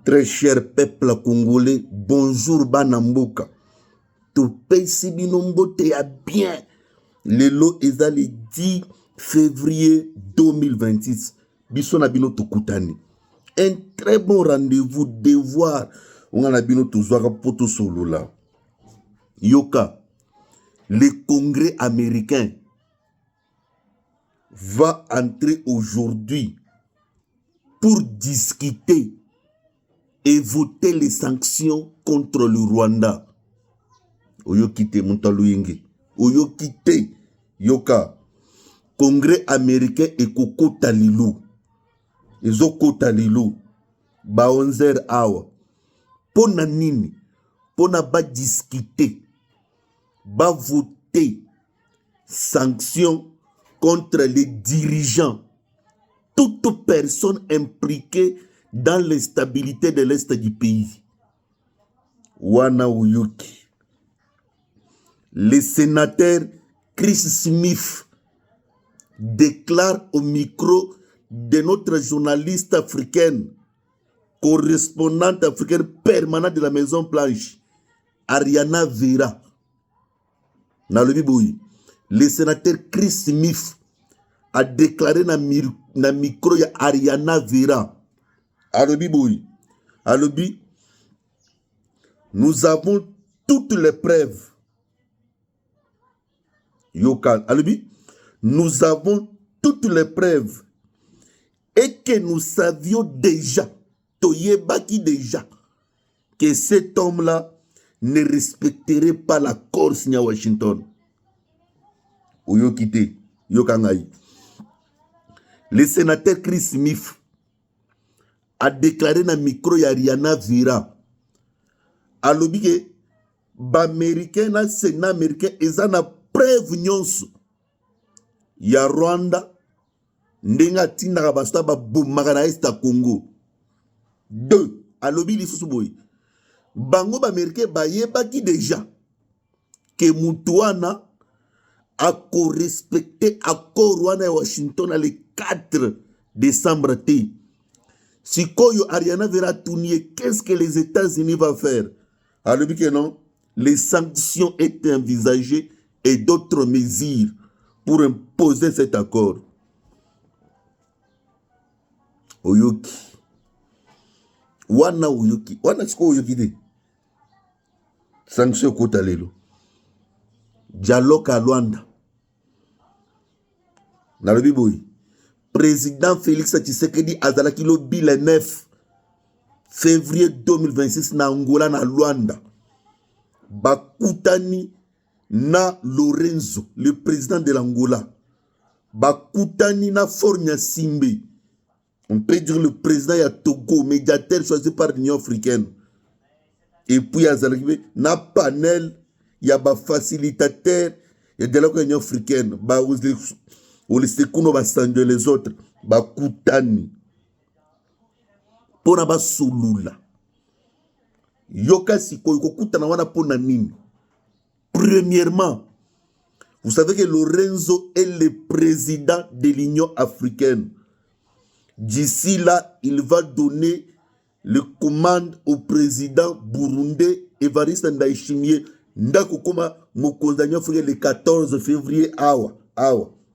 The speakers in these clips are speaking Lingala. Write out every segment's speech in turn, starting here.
Très cher peuple congolais, bonjour Banamboka. Tu payes binombote à bien. Le lot est le 10 février 2026. Bisona bino tukutani. Un très bon rendez-vous, devoir. On a bino tuzwaka poto solo là. Yoka, le Congrès américain va entrer aujourd'hui pour discuter et voter les sanctions contre le Rwanda. Oyo kite Montaluyenge. Oyo kite Yoka. Congrès américain et Koko Talilou. Ezo Kotalilou. Ba 11h awa. Pona nini. Pona ba discuter. Ba voter sanctions contre les dirigeants. Toute personne impliquée dans l'instabilité de l'Est du pays. Wana Uyuki. Le sénateur Chris Smith déclare au micro de notre journaliste africaine, correspondante africaine permanente de la Maison Blanche, Ariana Vera. Le sénateur Chris Smith a déclaré dans le micro de Ariana Vera. Alobi, nous avons toutes les preuves. Yokan, Alobi, nous avons toutes les preuves et que nous savions déjà, Toyebaki déjà, que cet homme-là ne respecterait pas l'accord signé à Washington. Oyokite, Yokangaï. Le sénateur Chris Smith a déclaré dans le micro de Ariana Vera. Alobi que l'Américain, le Sénat américain, ils ont une preuve nyonso. Ya Rwanda, ndenga tinda basta ba boumaka na Est Congo. 2. Alobi li susuboy. Bango ba Américain ba yebaki déjà que Mutuana a co-respecté accord Rwanda et Washington le 4 décembre. Si Koyo Ariana Vera Tounier, qu'est-ce que les États-Unis vont faire? Alobi que non, les sanctions étaient envisagées et d'autres mesures pour imposer cet accord. Oyoki. Wana Oyoki. Wana siko Oyoki de. Sanction kota lelo. Dialogue à Luanda. Nalobi boy. Président Félix Tshisekedi azalaki lobi le 9 février 2026 na Angola na Luanda. Bakutani na Lorenzo, le président de l'Angola. Bakutani na Fornia Simbe. On peut dire le président ya Togo, médiateur choisi par l'Union africaine. Et puis azalaki na panel ya ba facilitateur ya de l'Union africaine. Ba les sekuno ba sanje les autres. Bakutani. Pona ba sulula. Yoka siko yokutana wana pona nini. Premièrement, vous savez que Lorenzo est le président de l'Union africaine. D'ici là, il va donner le commande au président burundais Evariste Ndayishimiye ndako koma mokonzi africain le 14 février awa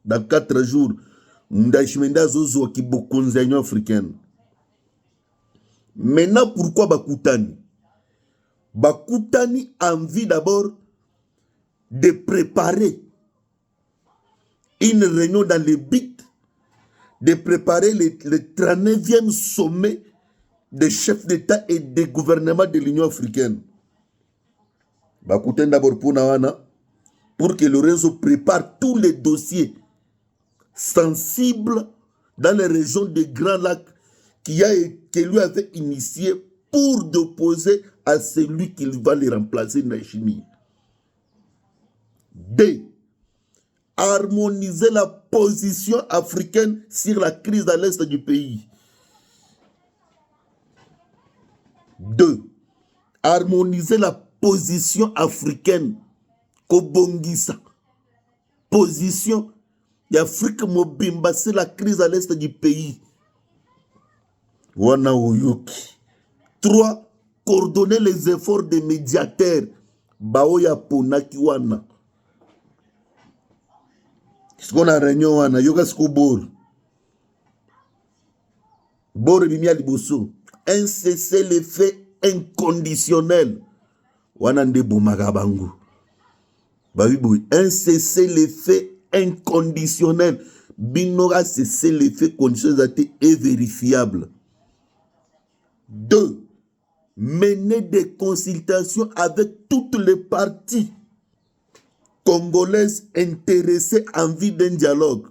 dans 4 jours Ndayishimiye ndazozo ki bokonzi africaine. Maintenant pourquoi Bakutani? Bakutani a envie d'abord de préparer une réunion dans le but de préparer le 39e sommet des chefs d'État et de gouvernement de l'Union africaine. Bakutani d'abord pour que Lorenzo prépare tous les dossiers sensibles dans les régions des Grands Lacs que lui avait initié pour d'opposer à celui qui va les remplacer, Ndayishimiye. 2. Harmoniser la position africaine sur la crise dans l'est du pays. 2. Harmoniser la position africaine. Kobongisa. Position d'Afrique Mobimba sur la crise à l'est du pays. Wana Oyoki. 3. Coordonner les efforts des médiateurs. Baoya ponaki wana. Ce qu'on a réunion wana. Yoga sko bor. Bor bimia liboso. Un cessez-le-feu inconditionnel. Wana nde bomaka bango. Babiboui. Un cessez-le-feu inconditionnel. Binora cessez-le-feu conditionnel est vérifiable. 2. Mener des consultations avec toutes les parties congolaises intéressées en vue d'un dialogue.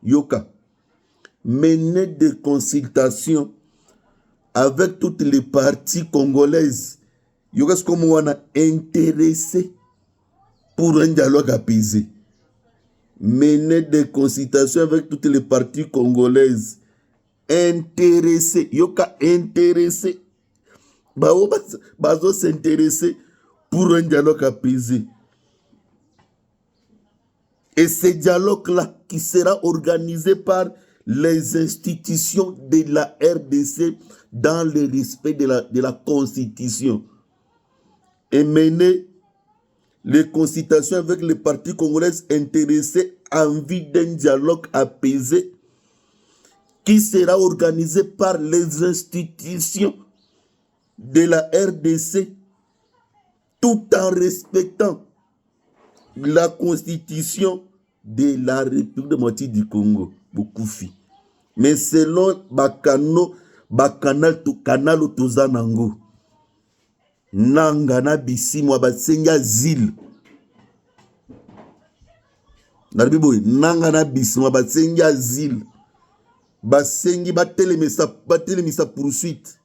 Yoka. Mener des consultations avec toutes les parties congolaises. Yoka, c'est comme on a intéressé pour un dialogue apaisé. Mener des consultations avec toutes les parties congolaises. Intéressé. Yoka intéressé. Bazo s'intéresser pour un dialogue apaisé. Et ce dialogue-là qui sera organisé par les institutions de la RDC dans le respect de la Constitution. Et mener les consultations avec les partis congolais intéressés en vue d'un dialogue apaisé qui sera organisé par les institutions de la RDC tout en respectant la constitution de la République démocratique du Congo. Bokufi. Mais selon canal Tozanango, Nangana Bissimwa Batsenga Zil. Naribiboy, Nangana Bissimwa Batsenga Zil. Basengi batelemisa poursuite.